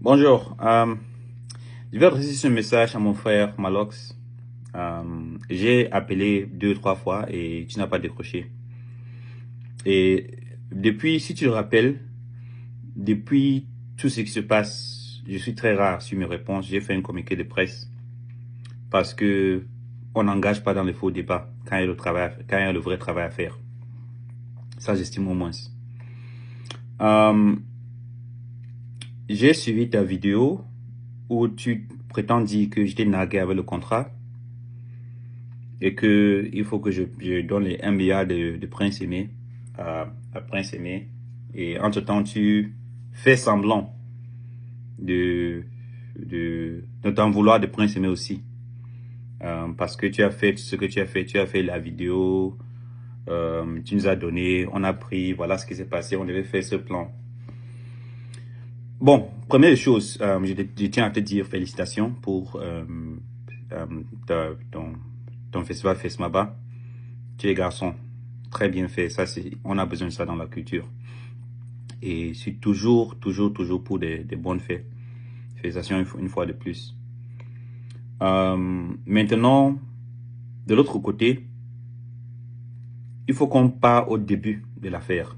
Bonjour, je vais adresser ce message à mon frère Malox. J'ai appelé 2, 3 fois et tu n'as pas décroché. Et depuis, si tu le rappelles, depuis tout ce qui se passe, je suis très rare sur mes réponses. J'ai fait un communiqué de presse parce que on n'engage pas dans les faux débats quand il y a quand il y a le vrai travail à faire. Ça, j'estime au moins. J'ai suivi ta vidéo où tu prétends dire que j'étais nargué avec le contrat et que il faut que je donne les 1 milliard de Prince Aimé à Prince Aimé. Et entre-temps, tu fais semblant de t'en vouloir de Prince Aimé aussi. Parce que tu as fait ce que tu as fait la vidéo, tu nous as donné, on a pris, voilà ce qui s'est passé, on devait faire ce plan. Bon, première chose, je tiens à te dire félicitations pour ton festival Fesmaba. Tu es garçon, très bien fait. Ça, on a besoin de ça dans la culture. Et je suis toujours pour des bonnes faits. Félicitations une fois de plus. Maintenant, de l'autre côté, il faut qu'on parte au début de l'affaire.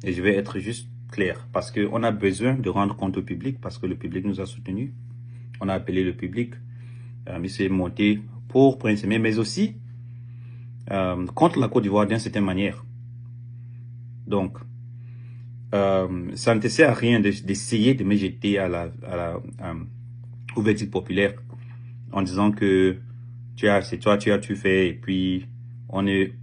Et je vais être juste clair, parce qu'on a besoin de rendre compte au public, parce que le public nous a soutenus. On a appelé le public, il s'est monté pour Prince Aimé, mais aussi contre la Côte d'Ivoire d'une certaine manière. Donc, ça ne te sert à rien d'essayer de me jeter au verdict populaire en disant que c'est toi, tu fais, et puis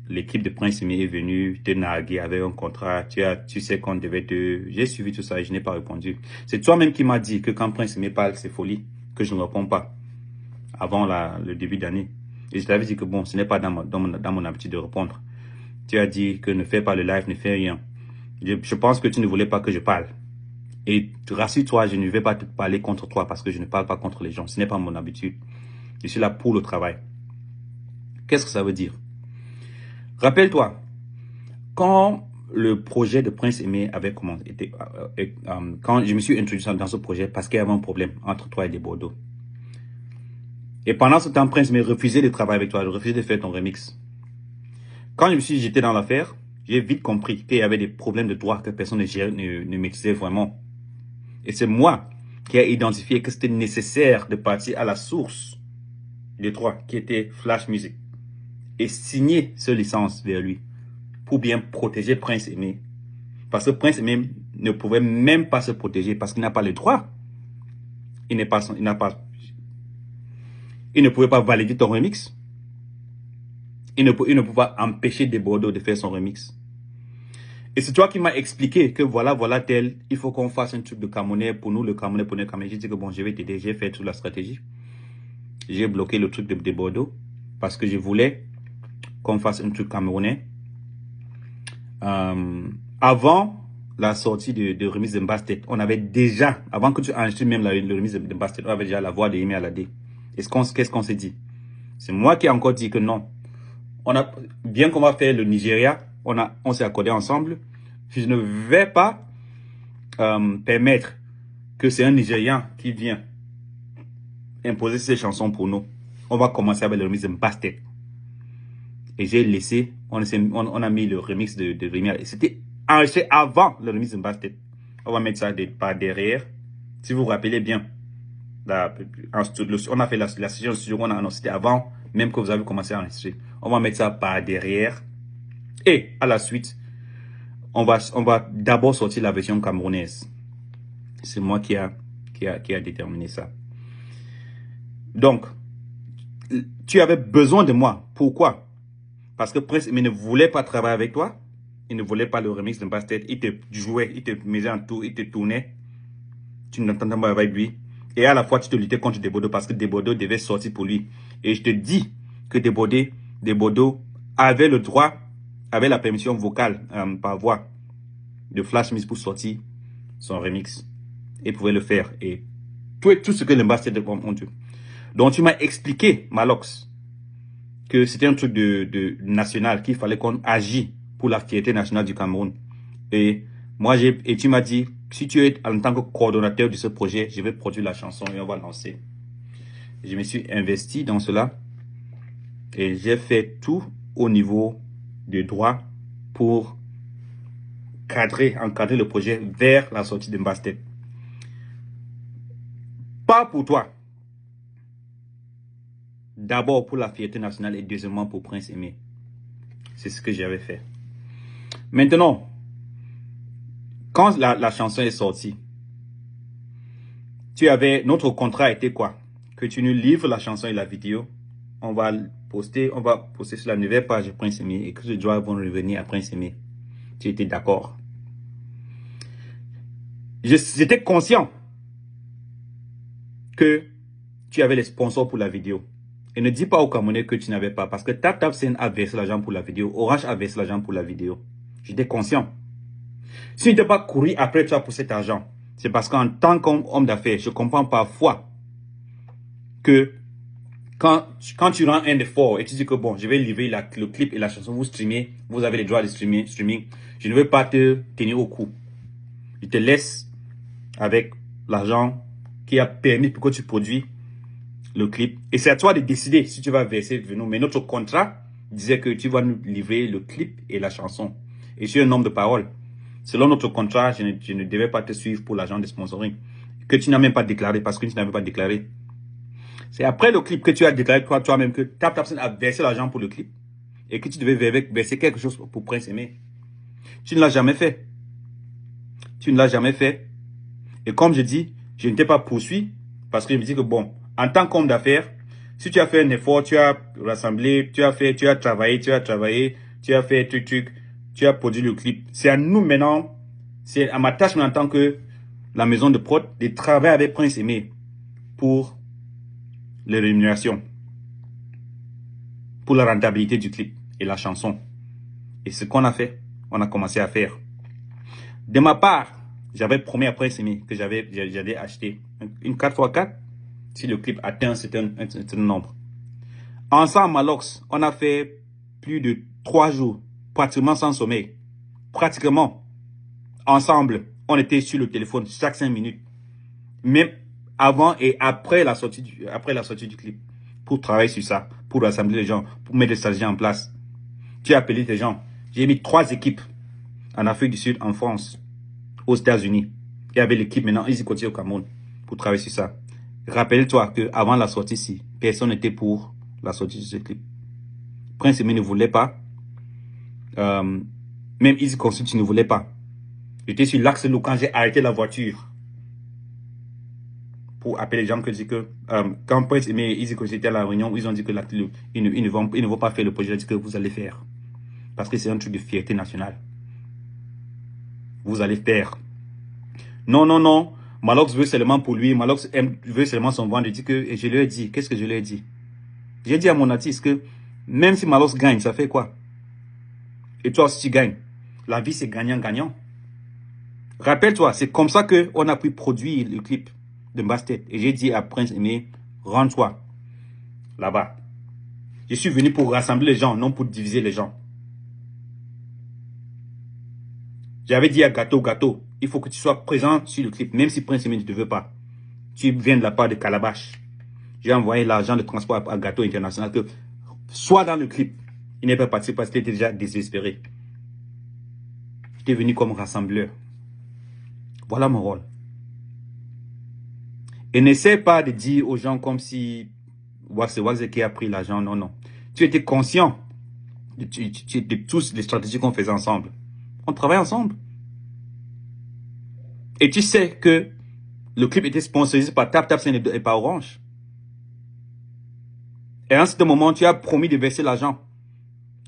l'équipe de Prince Aimé est venue te narguer avec un contrat, tu sais qu'on devait j'ai suivi tout ça et je n'ai pas répondu. C'est toi-même qui m'as dit que quand Prince Aimé parle, c'est folie, que je ne réponds pas avant le début d'année. Et je t'avais dit que bon, ce n'est pas dans mon habitude de répondre. Tu as dit que ne fais pas le live, ne fais rien. Je pense que tu ne voulais pas que je parle. Et rassure-toi, je ne vais pas te parler contre toi parce que je ne parle pas contre les gens. Ce n'est pas mon habitude. Je suis là pour le travail. Qu'est-ce que ça veut dire? Rappelle-toi, quand le projet de Prince Aimé avait commencé, quand je me suis introduit dans ce projet parce qu'il y avait un problème entre toi et les Bordeaux. Et pendant ce temps, Prince Aimé refusait de travailler avec toi, refusait de faire ton remix. Quand je me suis jeté dans l'affaire, j'ai vite compris qu'il y avait des problèmes de droit que personne ne maîtrisait vraiment. Et c'est moi qui ai identifié que c'était nécessaire de partir à la source des droits, qui était Flash Music, et signer ce licence vers lui pour bien protéger Prince Aimé. Parce que Prince Aimé ne pouvait même pas se protéger parce qu'il n'a pas le droit. Il ne pouvait pas valider ton remix. Il ne pouvait pas empêcher des Bordeaux de faire son remix. Et c'est toi qui m'as expliqué que voilà tel, il faut qu'on fasse un truc de Camerounais pour nous, le Camerounais pour nous. J'ai dit que bon, je vais t'aider, j'ai fait toute la stratégie. J'ai bloqué le truc de Bordeaux parce que je voulais qu'on fasse un truc camerounais. Avant la sortie de remise de Mbastet, on avait déjà, avant que tu enregistres même la remise de Mbastet, on avait déjà la voix de Yemi Alade. Qu'est-ce qu'on s'est dit? C'est moi qui ai encore dit que non. Bien qu'on va faire le Nigeria, on s'est accordé ensemble. Je ne vais pas permettre que c'est un Nigérian qui vient imposer ses chansons pour nous. On va commencer avec le remix de Mbastet. Et j'ai laissé, on a mis le remix de Rémi. C'était enregistré avant le remix de Mbastet. On va mettre ça par derrière. Si vous vous rappelez bien, on a fait la session de studio, c'était avant même que vous avez commencé à enregistrer. On va mettre ça par derrière. Et à la suite, on va d'abord sortir la version camerounaise. C'est moi qui a déterminé ça. Donc, tu avais besoin de moi. Pourquoi? Parce que Prince Aimé ne voulait pas travailler avec toi. Il ne voulait pas le remix de Mbastet. Il te jouait, il te mettait en tout, il te tournait. Tu n'entendais pas avec lui. Et à la fois, tu te luttais contre Desbordeaux parce que Desbordeaux devait sortir pour lui. Et je te dis que Desbordeaux avait le droit, avait la permission vocale par voix de Flash Music pour sortir son remix. Il pouvait le faire. Et tout ce que le Mbastet ont dit. Donc, tu m'as expliqué, Malox, que c'était un truc de national, qu'il fallait qu'on agisse pour la fierté nationale du Cameroun. Et moi, tu m'as dit, si tu es en tant que coordonnateur de ce projet, je vais produire la chanson et on va lancer. Je me suis investi dans cela et j'ai fait tout au niveau de droit pour encadrer le projet vers la sortie de Mbastet. Pas pour toi. D'abord pour la fierté nationale et deuxièmement pour Prince Aimé. C'est ce que j'avais fait. Maintenant, quand la chanson est sortie, notre contrat était quoi? Que tu nous livres la chanson et la vidéo. On va poster sur la nouvelle page de Prince Aimé et que les droits vont revenir à Prince Aimé. Tu étais d'accord? J'étais conscient que tu avais les sponsors pour la vidéo. Et ne dis pas aux Camerounais que tu n'avais pas. Parce que TapTapSend a versé l'argent pour la vidéo. Orange a versé l'argent pour la vidéo. J'étais conscient. Si je n'étais pas couru après toi pour cet argent, c'est parce qu'en tant qu'homme d'affaires, je comprends parfois que quand tu rends un effort et tu dis que bon, je vais livrer le clip et la chanson, vous streamez, vous avez les droits de streaming, je ne veux pas te tenir au cou. Je te laisse avec l'argent qui a permis pour que tu produis le clip. Et c'est à toi de décider si tu vas verser le nous. Mais notre contrat disait que tu vas nous livrer le clip et la chanson. Et je suis un homme de parole. Selon notre contrat, je ne devais pas te suivre pour l'argent de sponsoring. Que tu n'as même pas déclaré parce que tu n'avais pas déclaré. C'est après le clip que tu as déclaré toi-même que TapTapSend a versé l'argent pour le clip. Et que tu devais verser quelque chose pour Prince Aimé. Tu ne l'as jamais fait. Tu ne l'as jamais fait. Et comme je dis, je ne t'ai pas poursuivi parce que je me dis que bon, en tant qu'homme d'affaires, si tu as fait un effort, tu as rassemblé, tu as travaillé, tu as fait truc, tu as produit le clip. C'est à nous maintenant, c'est à ma tâche en tant que la maison de prod de travailler avec Prince Aimé pour les rémunérations, pour la rentabilité du clip et la chanson. Et ce qu'on a fait, on a commencé à faire. De ma part, j'avais promis à Prince Aimé que j'avais acheté une 4x4 si le clip atteint un certain nombre. Ensemble, Malox, on a fait plus de 3 jours, pratiquement sans sommeil. Pratiquement, ensemble, on était sur le téléphone chaque 5 minutes. Même avant et après la sortie du clip. Pour travailler sur ça, pour rassembler les gens, pour mettre des stratégies en place. J'ai appelé des gens. J'ai mis 3 équipes en Afrique du Sud, en France, aux États-Unis. Et avec l'équipe maintenant, ils y continuent au Cameroun pour travailler sur ça. Rappelle-toi qu'avant la sortie-ci, personne n'était pour la sortie de ce clip. Prince Aimé ne voulait pas. Même Easy Consult ne voulait pas. J'étais sur l'axe Lou quand j'ai arrêté la voiture. Pour appeler les gens que dit que quand Prince Aimé et Easy Consult étaient à la réunion, ils ont dit que ils ne vont pas faire le projet. Ils ont dit que vous allez faire. Parce que c'est un truc de fierté nationale. Vous allez faire. Non, non, non. Malox veut seulement pour lui. Malox veut seulement son ventre. Et je lui ai dit, qu'est-ce que je lui ai dit? J'ai dit à mon artiste que même si Malox gagne, ça fait quoi? Et toi aussi tu gagnes. La vie c'est gagnant-gagnant. Rappelle-toi, c'est comme ça qu'on a pu produire le clip de Mbastet. Et j'ai dit à Prince Aimé, rends-toi là-bas. Je suis venu pour rassembler les gens, non pour diviser les gens. J'avais dit à Gâteau, il faut que tu sois présent sur le clip, même si Prince Aimé ne te veut pas. Tu viens de la part de Calabash. J'ai envoyé l'argent de transport à Gâteau International que soit dans le clip. Il n'est pas parti parce qu'il était déjà désespéré. J'étais venu comme rassembleur. Voilà mon rôle. Et n'essaie pas de dire aux gens comme si Waxe qui a pris l'argent. Non, non. Tu étais conscient de toutes les stratégies qu'on faisait ensemble. On travaille ensemble. Et tu sais que le clip était sponsorisé par TapTapSend et par Orange. Et à un certain moment, tu as promis de verser l'argent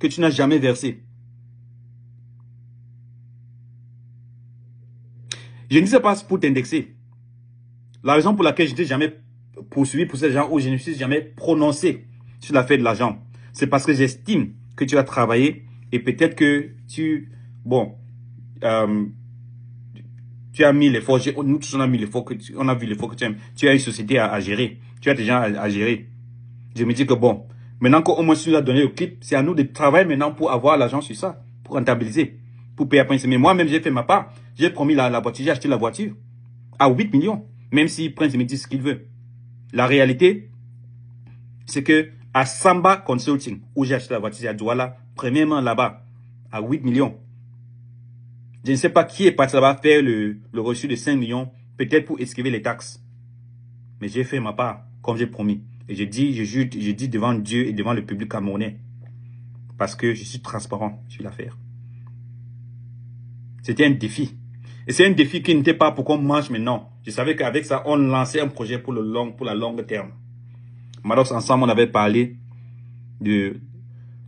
que tu n'as jamais versé. Je ne dis pas pour t'indexer. La raison pour laquelle je n'étais jamais poursuivi pour ces gens ou je ne me suis jamais prononcé sur l'affaire de l'argent, c'est parce que j'estime que tu as travaillé et peut-être que tu as mis l'effort. Nous tous on a mis l'effort on a vu l'effort que tu as une société à gérer. Tu as des gens à gérer. Je me dis que bon, maintenant qu'au moins tu nous as donné le clip, c'est à nous de travailler maintenant pour avoir l'argent sur ça, pour rentabiliser, pour payer à Prince Aimé. Moi-même, j'ai fait ma part. J'ai promis la voiture, j'ai acheté la voiture à 8 millions. Même si Prince me dit ce qu'il veut. La réalité, c'est que à Samba Consulting, où j'ai acheté la voiture à Douala, premièrement là-bas, à 8 millions. Je ne sais pas qui est parti là-bas faire le reçu de 5 millions, peut-être pour esquiver les taxes. Mais j'ai fait ma part, comme j'ai promis. Et je dis devant Dieu et devant le public camerounais. Parce que je suis transparent sur l'affaire. C'était un défi. Et c'est un défi qui n'était pas pour qu'on mange maintenant. Je savais qu'avec ça, on lançait un projet pour la longue terme. Malox, ensemble, on avait parlé de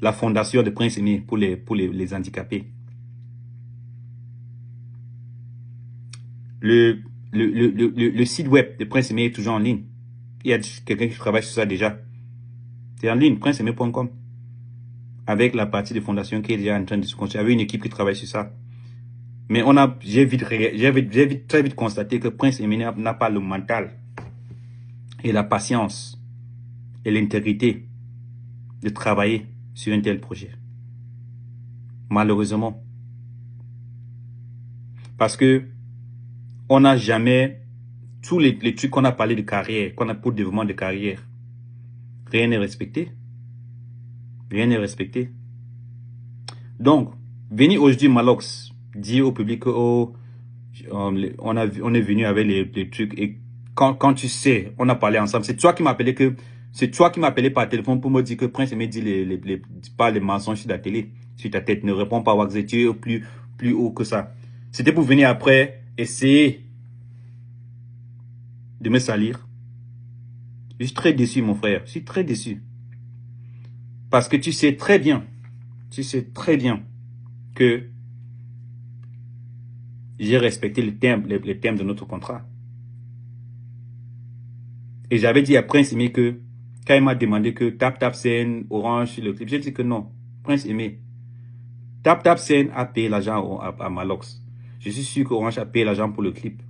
la fondation de Prince Aimé pour les handicapés. Le site web de Prince Aimé est toujours en ligne. Il y a quelqu'un qui travaille sur ça déjà. C'est en ligne, princeaimé.com. Avec la partie de fondation qui est déjà en train de se construire. Il y avait une équipe qui travaille sur ça. Mais j'ai très vite constaté que Prince Aimé n'a pas le mental et la patience et l'intégrité de travailler sur un tel projet. Malheureusement. Parce que on n'a jamais, tous les trucs qu'on a parlé de carrière, qu'on a pour le développement de carrière, rien n'est respecté. Rien n'est respecté. Donc, venir aujourd'hui, Malox, dire au public on est venu avec les trucs et quand tu sais, on a parlé ensemble, c'est toi qui m'appelais par téléphone pour me dire que Prince Aimé dit pas les mensonges sur la télé, sur ta tête, ne réponds pas à Waxdé, tu es plus haut que ça. C'était pour venir après essayer de me salir. Je suis très déçu, mon frère. Je suis très déçu. Parce que tu sais très bien que j'ai respecté les termes de notre contrat. Et j'avais dit à Prince Aimé que, quand il m'a demandé que TapTapSend, Orange sur le clip, j'ai dit que non. Prince Aimé, TapTapSend a payé l'argent à Malox. Je suis sûr qu'Orange a payé l'argent pour le clip.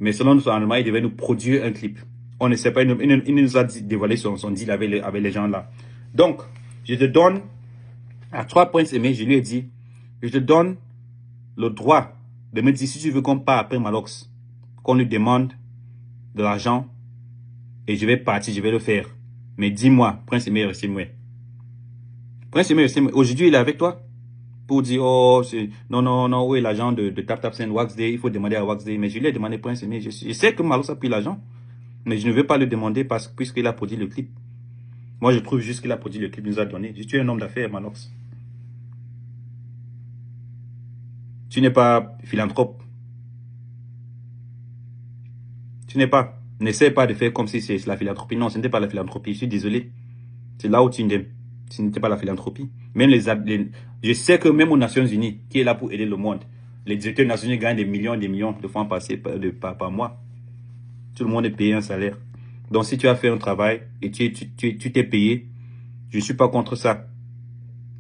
Mais selon notre arrangement, il devait nous produire un clip. On ne sait pas, il nous a dévoilé son deal avec les gens là. Donc, je te donne, à toi Prince Aimé, je lui ai dit, je te donne le droit de me dire si tu veux qu'on parte après Malox, qu'on lui demande de l'argent, et je vais partir, je vais le faire. Mais dis-moi, Prince Aimé, restez-moi. Prince Aimé, restez-moi. Aujourd'hui, il est avec toi pour dire, oh, non, où est l'agent de TapTapSend, Waxdé, il faut demander à Waxdé. Mais je lui ai demandé, Prince Aimé, je sais que Malox a pris l'argent, mais je ne veux pas le demander puisqu'il a produit le clip. Moi, je trouve juste qu'il a produit le clip, il nous a donné. Tu es un homme d'affaires, Malox. Tu n'es pas philanthrope. Tu n'es pas. N'essaie pas de faire comme si c'est la philanthropie. Non, ce n'était pas la philanthropie. Je suis désolé. C'est là où tu n'aimes. Ce n'était pas la philanthropie. Même je sais que même aux Nations Unies, qui est là pour aider le monde, les directeurs nationaux gagnent des millions de francs par mois. Tout le monde est payé un salaire. Donc, si tu as fait un travail et tu t'es payé, je ne suis pas contre ça.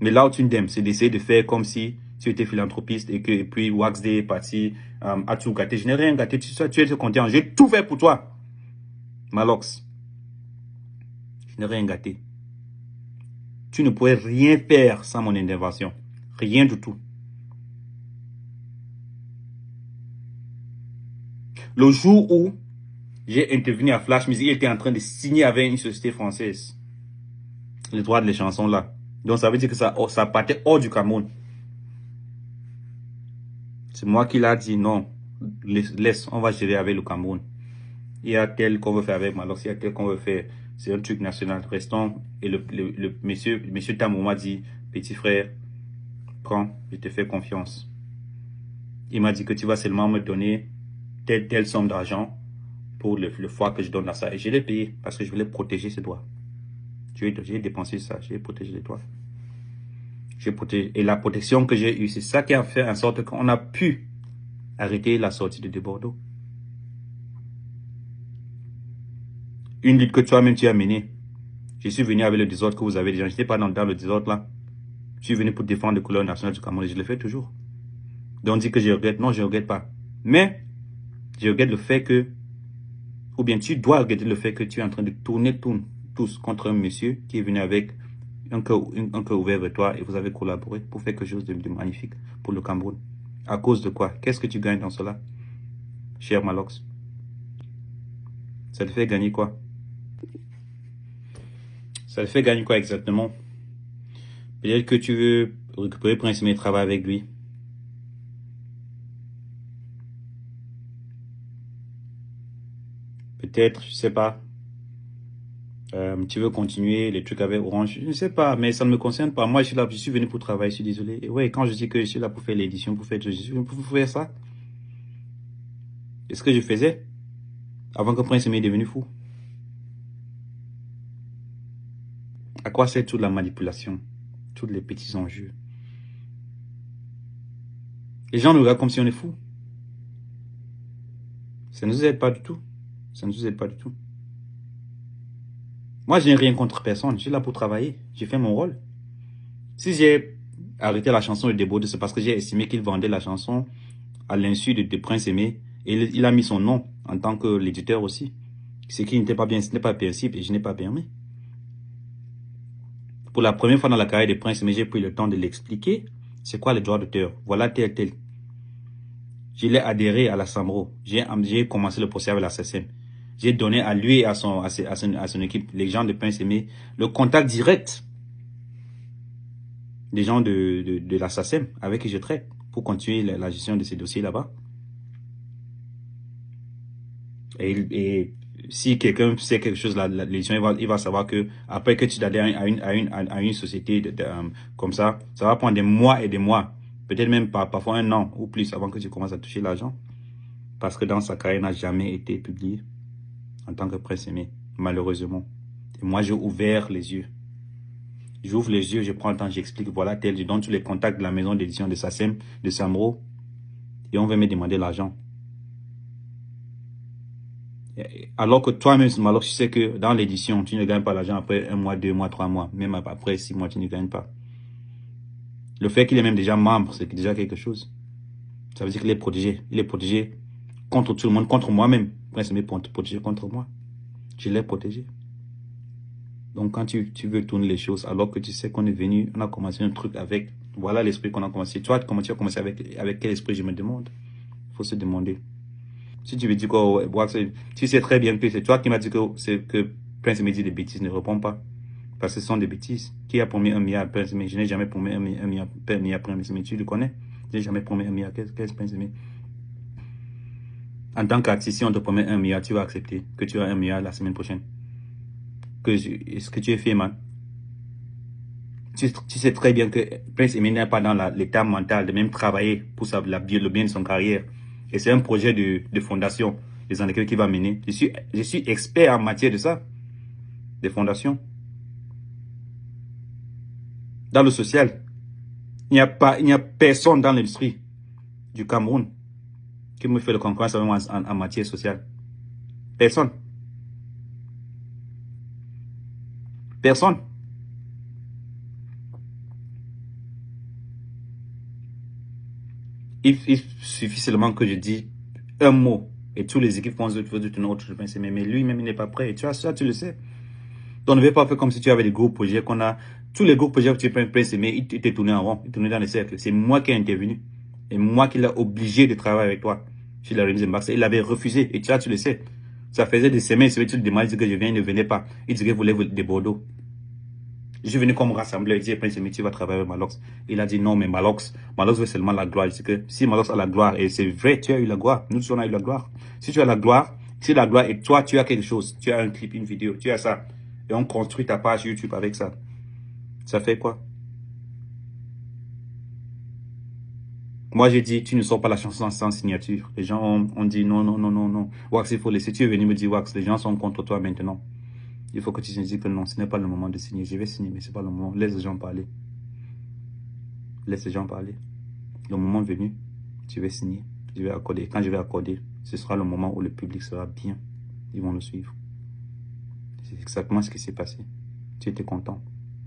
Mais là où tu n'aimes, c'est d'essayer de faire comme si tu étais philanthropiste et puis Waxdé est parti à tout gâter. Je n'ai rien gâté. Tu es content. J'ai tout fait pour toi. Malox. Je n'ai rien gâté. Tu ne pourrais rien faire sans mon intervention. Rien du tout. Le jour où j'ai intervenu à Flash Music, il était en train de signer avec une société française les droits de les chansons là. Donc ça veut dire que ça partait hors du Cameroun. C'est moi qui l'a dit non. Laisse, on va gérer avec le Cameroun. Il y a tel qu'on veut faire avec Malox, il y a tel qu'on veut faire. C'est un truc national. Restons. Et le monsieur Tamou m'a dit, petit frère, prends, je te fais confiance. Il m'a dit que tu vas seulement me donner telle somme d'argent pour le fois que je donne à ça. Et je l'ai payé parce que je voulais protéger ses doigts. J'ai dépensé ça, j'ai protégé les doigts. Et la protection que j'ai eue, c'est ça qui a fait en sorte qu'on a pu arrêter la sortie de Bordeaux. Une lutte que toi-même tu as menée. Je suis venu avec le désordre que vous avez déjà. Je n'étais pas dans le désordre là. Je suis venu pour défendre les couleurs nationales du Cameroun et je le fais toujours. Donc on dit que je regrette. Non, je ne regrette pas. Mais je regrette le fait que, ou bien tu dois regretter le fait que tu es en train de tourner tous contre un monsieur qui est venu avec un cœur ouvert vers toi et vous avez collaboré pour faire quelque chose de magnifique pour le Cameroun. À cause de quoi? Qu'est-ce que tu gagnes dans cela, cher Malox? Ça te fait gagner quoi? Ça te fait gagner quoi exactement? Peut-être que tu veux récupérer Prince Aimé et travailler avec lui. Peut-être, je sais pas. Tu veux continuer les trucs avec Orange, je ne sais pas, mais ça ne me concerne pas. Moi, je suis là, je suis venu pour travailler, je suis désolé. Et ouais, quand je dis que je suis là pour faire l'édition, pour faire, je suis venu pour faire ça. C'est ce que je faisais avant que Prince Aimé est devenu fou. À quoi sert toute la manipulation, tous les petits enjeux? Les gens nous regardent comme si on est fou. Ça ne nous aide pas du tout. Ça ne nous aide pas du tout. Moi, je n'ai rien contre personne. Je suis là pour travailler. J'ai fait mon rôle. Si j'ai arrêté la chanson de Débaude, c'est parce que j'ai estimé qu'il vendait la chanson à l'insu de Prince Aimé. Et il a mis son nom en tant que l'éditeur aussi. Ce qui n'était pas bien, ce n'est pas permissible et je n'ai pas permis. Pour la première fois dans la carrière de Prince Aimé, j'ai pris le temps de l'expliquer. C'est quoi le droit d'auteur? Voilà tel, tel. Je l'ai adhéré à la SAMRO. J'ai commencé le procès avec la SACEM. J'ai donné à lui et à son équipe, les gens de Prince Aimé, le contact direct des gens de la SACEM avec qui je traite pour continuer la gestion de ces dossiers là-bas. Et si quelqu'un sait quelque chose, l'édition, il va savoir que après que tu t'adhères à une société comme ça va prendre des mois et des mois, peut-être même parfois un an ou plus avant que tu commences à toucher l'argent. Parce que dans sa carrière, il n'a jamais été publié en tant que Prince Aimé, malheureusement. Et moi, j'ai ouvert les yeux. J'ouvre les yeux, je prends le temps, j'explique, voilà, tel, je donne tous les contacts de la maison d'édition de SACEM, de SAMRO, et on va me demander l'argent. Alors que toi-même, alors tu sais que dans l'édition, tu ne gagnes pas l'argent après 1 mois, 2 mois, 3 mois, même après 6 mois, tu ne gagnes pas. Le fait qu'il est même déjà membre, c'est déjà quelque chose. Ça veut dire qu'il est protégé. Il est protégé contre tout le monde, contre moi-même. Prince Aimé est protégé contre moi. Je l'ai protégé. Donc quand tu veux tourner les choses, alors que tu sais qu'on est venu, on a commencé un truc avec, voilà l'esprit qu'on a commencé. Toi, comment tu as commencé avec quel esprit, je me demande? Il faut se demander. Si tu veux dire que tu sais très bien que c'est toi qui m'as dit que Prince Aimé dit des bêtises, ne réponds pas. Parce que ce sont des bêtises. Qui a promis 1 milliard à Prince Aimé? Je n'ai jamais promis 1 milliard à Prince Aimé. Tu le connais? Je n'ai jamais promis 1 milliard. Qu'est-ce Prince Aimé? En tant qu'artiste, si on te promet 1 milliard, tu vas accepter que tu as 1 milliard la semaine prochaine. Est-ce que tu es fait, man? Tu sais très bien que Prince Aimé n'est pas dans l'état mental de même travailler pour le bien de son carrière. Et c'est un projet de fondation, des années qui va mener. Je suis expert en matière de ça, des fondations. Dans le social, il n'y a personne dans l'industrie du Cameroun qui me fait le concurrence en matière sociale. Personne. Personne. Il suffit seulement que je dise un mot et tous les équipes font de autre chose. Mais lui-même, il n'est pas prêt. Et tu vois, ça, tu le sais. Donc, ne vais pas faire comme si tu avais des gros projets qu'on a. Tous les gros projets que tu prends Prince Aimé, il t'est tourné en rond, il tourné dans les cercles. C'est moi qui ai intervenu. Et moi qui l'ai obligé de travailler avec toi. Sur la remise de Marseille. Il avait refusé. Et tu vois, tu le sais. Ça faisait des semaines, tu le demandes, il disait que je viens, il ne venait pas. Il disait qu'il voulait des Bordeaux. Je suis venu comme rassembleur, il dit, Prince Aimé, tu vas travailler avec Malox. Il a dit non, mais Malox veut seulement la gloire. Je dis que si Malox a la gloire, et c'est vrai, tu as eu la gloire, nous tous on a eu la gloire. Si tu as la gloire, et toi tu as quelque chose, tu as un clip, une vidéo, tu as ça, et on construit ta page YouTube avec ça, ça fait quoi? Moi j'ai dit, tu ne sors pas la chanson sans signature. Les gens ont dit non, non, non, non, non. Wax, il faut laisser, tu es venu me dire Wax, les gens sont contre toi maintenant. Il faut que tu te dises que non, ce n'est pas le moment de signer. Je vais signer, mais ce n'est pas le moment. Laisse les gens parler. Laisse les gens parler. Le moment venu, je vais signer. Je vais accorder. Quand je vais accorder, ce sera le moment où le public sera bien. Ils vont nous suivre. C'est exactement ce qui s'est passé. Tu étais content.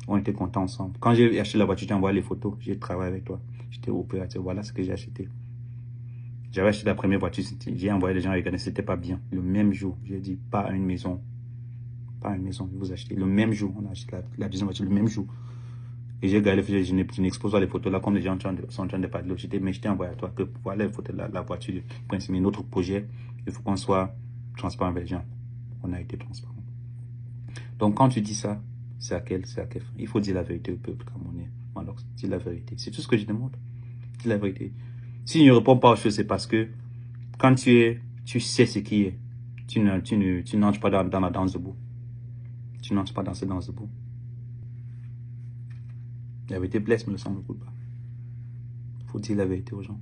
On était contents ensemble. Quand j'ai acheté la voiture, j'ai envoyé les photos. J'ai travaillé avec toi. J'étais opérateur. Voilà ce que j'ai acheté. J'avais acheté la première voiture. J'ai envoyé les gens regarder. C'était pas bien. Le même jour, j'ai dit pas une maison. Pas une maison, vous achetez. Le même jour, on a acheté la deuxième voiture, le même jour. Et j'ai gardé, je n'expose pas les photos là, comme les gens sont en train de parler. Mais je t'ai envoyé à toi que voilà les photos de la voiture de Prince Aimé, notre projet. Il faut qu'on soit transparent avec les gens. On a été transparent. Donc, quand tu dis ça, c'est à quel fin? Il faut dire la vérité au peuple camerounais. Alors, dis la vérité. C'est tout ce que je demande. Dis la vérité. Si ne réponds pas aux choses, c'est parce que quand tu sais ce qui est, tu n'entres pas dans la danse debout. Tu n'entres pas dans cette danse debout. La vérité blesse, mais le sang ne coule pas. Il faut dire la vérité aux gens.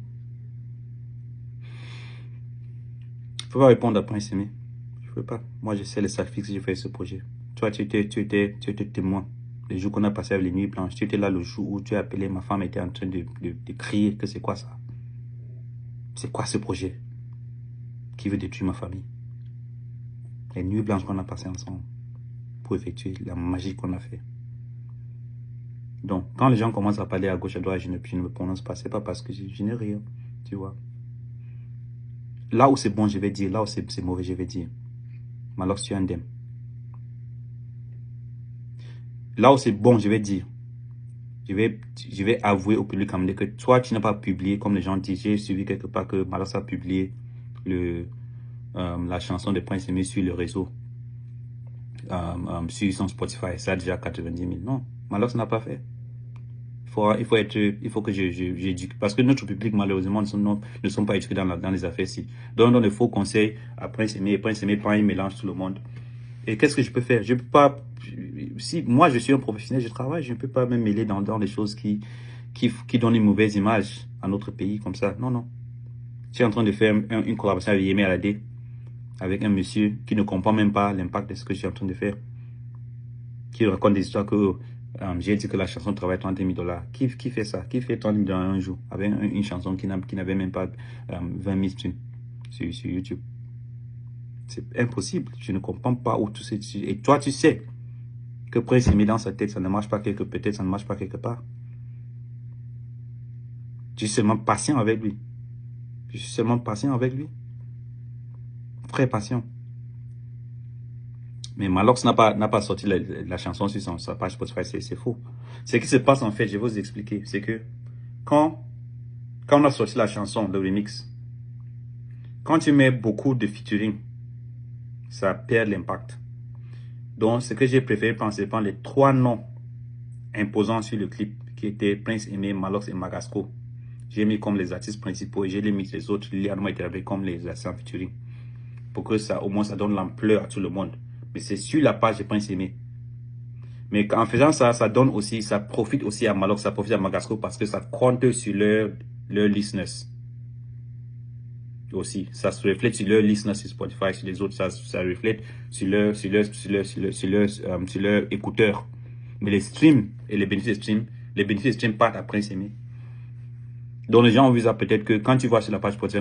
Il ne faut pas répondre à Prince Aimé. Je ne veux pas. Moi, je sais les sacrifices que j'ai fait ce projet. Toi, tu étais témoin. Les jours qu'on a passé avec les nuits blanches, tu étais là le jour où tu as appelé, ma femme était en train de crier que c'est quoi ça? C'est quoi ce projet qui veut détruire ma famille? Les nuits blanches qu'on a passées ensemble pour effectuer la magie qu'on a fait. Donc, quand les gens commencent à parler à gauche, à droite, je ne me prononce pas. C'est pas parce que je n'ai rien, tu vois. Là où c'est bon, je vais dire. Là où c'est mauvais, je vais dire. Malox, tu es indemne. Là où c'est bon, je vais dire. Je vais avouer au public que toi, tu n'as pas publié, comme les gens disent. J'ai suivi quelque part que Malox a publié la chanson de Prince Aimé sur le réseau. Sur son Spotify. Ça a déjà 90 000. Non, Malox n'a pas fait. Il faut que j'éduque. Parce que notre public, malheureusement, ne sont pas éduqués dans les affaires-ci. Donc, on donne de faux conseils à Prince Aimé. Prince Aimé prend, il mélange tout le monde. Et qu'est-ce que je peux faire? Je peux pas. Si moi, je suis un professionnel, je travaille, je ne peux pas me mêler dans des choses qui donnent une mauvaise image à notre pays comme ça. Non, non. Je suis en train de faire une collaboration avec Yemi Alade, avec un monsieur qui ne comprend même pas l'impact de ce que je suis en train de faire. Qui raconte des histoires que j'ai dit que la chanson travaille 30 000 $. Qui fait ça? Qui fait 30 000 $ un jour avec une chanson qui n'avait même pas 20 000 streams sur YouTube? C'est impossible. Je ne comprends pas où tout c'est. Et toi, tu sais que Prince Aimé dans sa tête, ça ne marche pas peut-être ça ne marche pas quelque part. Je suis seulement patient avec lui. Je suis seulement patient avec lui. Très patient. Mais Malox n'a pas sorti la chanson sur sa page Spotify, c'est faux. Ce qui se passe en fait, je vais vous expliquer, c'est que quand on a sorti la chanson, le remix, quand tu mets beaucoup de featuring, ça perd l'impact. Donc, ce que j'ai préféré prendre, c'est prendre les 3 noms imposants sur le clip, qui étaient Prince Aimé, Malox et Magasco. J'ai mis comme les artistes principaux et j'ai mis les autres, Lianement et comme les artistes en featuring. Pour que ça, au moins, ça donne l'ampleur à tout le monde. Mais c'est sur la page de Prince Aimé. Mais en faisant ça, ça donne aussi, ça profite aussi à Malox, ça profite à Magasco parce que ça compte sur leur listeners. Aussi, ça se reflète sur leur listeners sur Spotify, sur les autres, ça reflète sur leur écouteurs. Mais les streams et les bénéfices des streams partent après Prince Aimé. Donc les gens ont vu ça peut-être que quand tu vois sur la page Spotify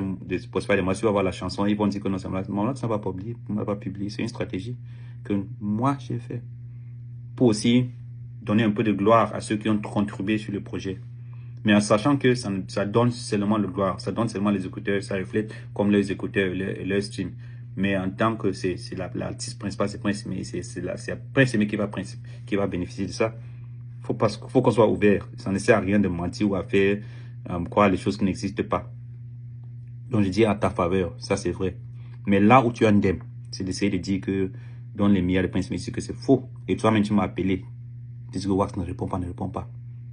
de moi, tu vas voir la chanson, ils vont dire que non, ça ne va pas publier. C'est une stratégie que moi j'ai fait pour aussi donner un peu de gloire à ceux qui ont contribué sur le projet. Mais en sachant que ça donne seulement le gloire, ça donne seulement les écouteurs, ça reflète comme les écouteurs et leur stream. Mais en tant que c'est l'artiste principal, c'est Prince Aimé, c'est Prince Aimé qui va bénéficier de ça. Faut qu'on soit ouvert. Ça ne sert à rien de mentir ou à faire croire les choses qui n'existent pas. Donc je dis à ta faveur, ça c'est vrai. Mais là où tu as un indemne, c'est d'essayer de dire que dans les milliards de Prince Aimé, que c'est faux. Et toi-même tu m'as appelé. Tu dis que Wax ne répond pas.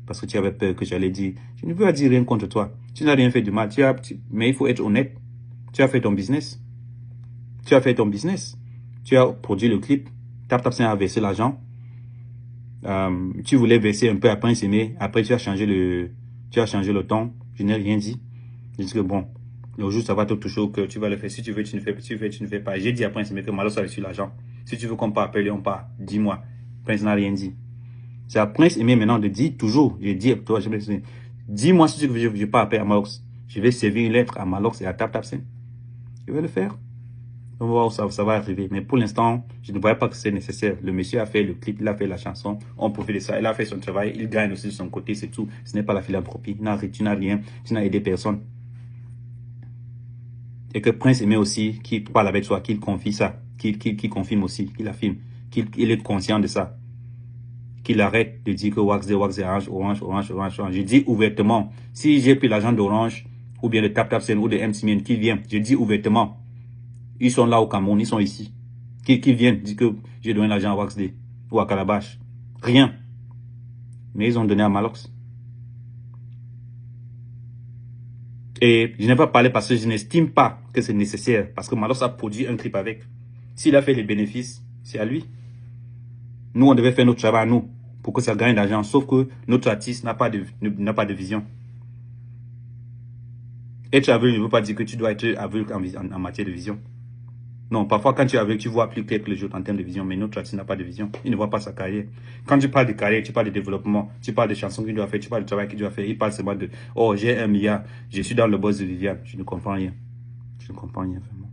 Parce que tu avais peur que j'allais dire, je ne veux pas dire rien contre toi. Tu n'as rien fait de mal. Mais il faut être honnête. Tu as fait ton business. Tu as produit le clip. Tap a versé l'argent. Tu voulais verser un peu à Prince Aimé. Après, tu as changé le ton. Je n'ai rien dit. Je dis que bon, le jour, ça va te toucher au cœur. Tu vas le faire. Si tu veux, tu ne fais pas. Tu ne fais pas. J'ai dit à Prince Aimé que Malox a reçu l'argent. Si tu veux qu'on part appeler, on part. Dis-moi. Prince n'a rien dit. C'est à Prince Aimé maintenant de dire toujours, je dis à toi, dis-moi si tu veux, je ne vais pas appeler à Malox. Je vais servir une lettre à Malox et à Tap. Je vais le faire. On va voir où ça va arriver. Mais pour l'instant, je ne voyais pas que c'est nécessaire. Le monsieur a fait le clip, il a fait la chanson, on profite de ça. Il a fait son travail, il gagne aussi de son côté, c'est tout. Ce n'est pas la philanthropie. Tu n'as rien, tu n'as aidé personne. Et que Prince Aimé aussi, qui parle avec toi, qu'il confie ça, qu'il confirme aussi, qu'il affirme, qu'il est conscient de ça. qu'il arrête de dire que Wax Orange, Orange, Orange, Orange, Orange. Je dis ouvertement, si j'ai pris l'argent d'Orange, ou bien de TapTapSend ou de MCMN, qui vient, je dis ouvertement, ils sont là au Cameroun, ils sont ici. Qui viennent dire que j'ai donné l'argent à Waxday ou à Calabash. Rien. Mais ils ont donné à Malox. Et je n'ai pas parlé parce que je n'estime pas que c'est nécessaire. Parce que Malox a produit un clip avec. S'il a fait les bénéfices, c'est à lui. Nous, on devait faire notre travail à nous pour que ça gagne de l'argent. Sauf que notre artiste n'a pas de vision. Être aveugle ne veut pas dire que tu dois être aveugle en matière de vision. Non, parfois quand tu es aveugle, tu vois plus clair que les autres en termes de vision. Mais notre artiste n'a pas de vision. Il ne voit pas sa carrière. Quand tu parles de carrière, tu parles de développement, tu parles de chansons qu'il doit faire, tu parles de travail qu'il doit faire. Il parle seulement de « Oh, j'ai 1 milliard, je suis dans le boss de Viviane. » Je ne comprends rien. Je ne comprends rien, vraiment.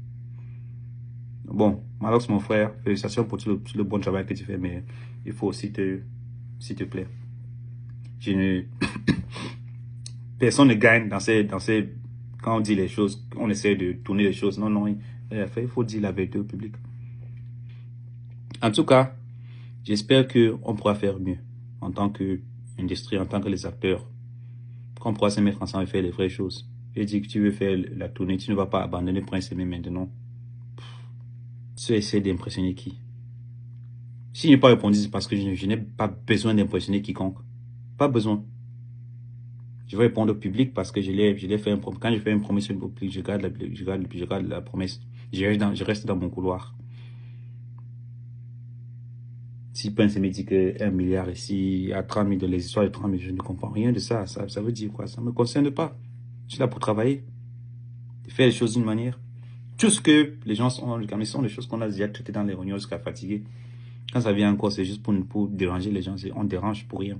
Bon, Malox, mon frère, félicitations pour tout le bon travail que tu fais, mais il faut aussi s'il te plaît. Personne ne gagne dans ces, quand on dit les choses, on essaie de tourner les choses. Non, non, il faut dire la vérité au public. En tout cas, j'espère qu'on pourra faire mieux en tant qu'industrie, en tant que les acteurs. Qu'on pourra se mettre ensemble et faire les vraies choses. J'ai dit que tu veux faire la tournée, tu ne vas pas abandonner Prince Aimé maintenant. Tu essaies d'impressionner qui? Si je n'ai pas répondu, c'est parce que je n'ai pas besoin d'impressionner quiconque. Pas besoin. Je vais répondre au public parce que je l'ai fait un promesse. Quand je fais une promesse au public, je garde la promesse. Je reste dans mon couloir. Si Prince me dit que 1 milliard ici, à 30 000 de les histoires de 30 000, je ne comprends rien de ça. Ça veut dire quoi? Ça ne me concerne pas. Je suis là pour travailler. De faire les choses d'une manière. Tout ce que les gens sont des choses qu'on a déjà traitées dans les réunions jusqu'à fatiguer. Quand ça vient encore, c'est juste pour déranger les gens. On dérange pour rien.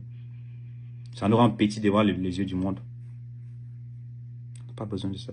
Ça nous rend petit devant les yeux du monde. Pas besoin de ça.